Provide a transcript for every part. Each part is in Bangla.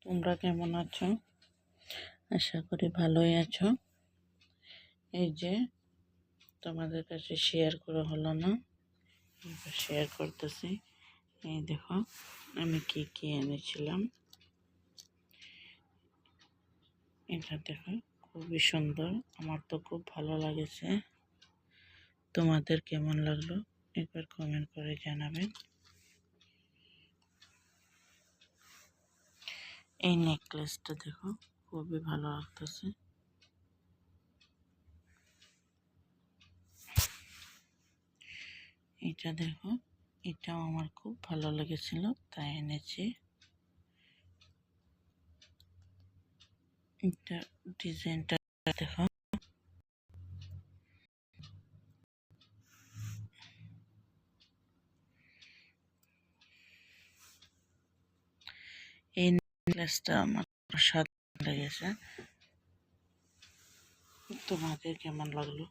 তোমরা কেমন আছো? আশা করি ভালোই আছো। এই যে তোমাদের কাছে শেয়ার করা হলো না, শেয়ার করতেছি। এই দেখো আমি কি কি এনেছিলাম। এটা দেখো খুবই সুন্দর, আমার তো খুব ভালো লাগেছে। তোমাদের কেমন লাগলো একবার কমেন্ট করে জানাবেন। এই নেকলেসটা দেখো খুবই ভালো লাগতেছে। এটা দেখো, এটাও আমার খুব ভালো লেগেছিল তাই এনেছি। এটা ডিজাইনটা দেখো, এই নেকলেসটা আমার অসাধারণ লেগেছে। তোমাদের কেমন লাগলো?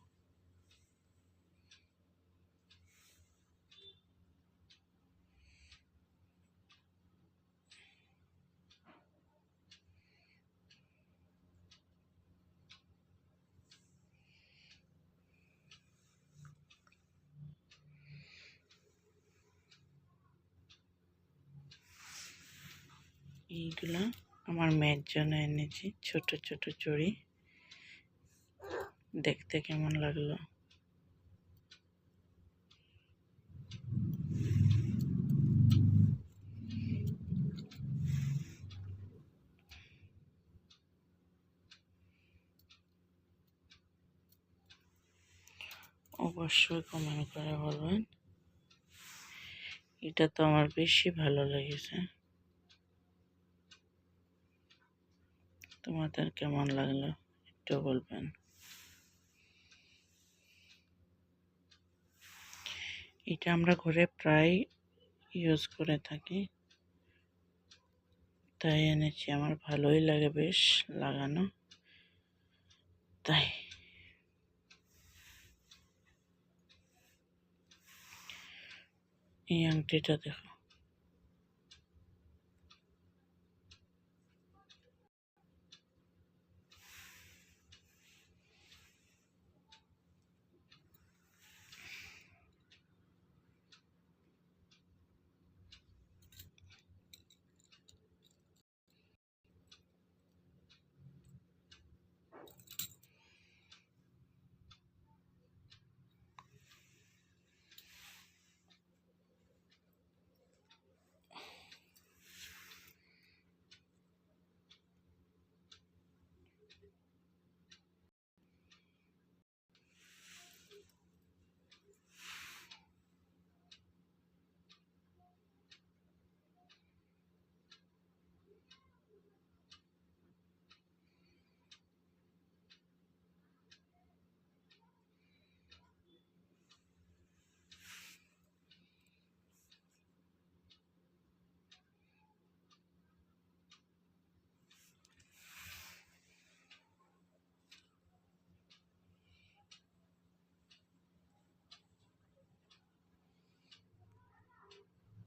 এইগুলা আমার মেয়ের জন্য এনেছি, ছোট ছোট চুড়ি। দেখতে কেমন লাগলো? অবশ্যই কমেন্ট করে বলবেন। এটা তো আমার বেশি ভালো লেগেছে। তোমাদের কেমন লাগলো একটু বলবেন। এটা আমরা ঘরে প্রায় ইউজ করে থাকি তাই এনেছি। আমার ভালোই লাগে বেশ লাগানো, তাই। এই আংটিটা দেখো,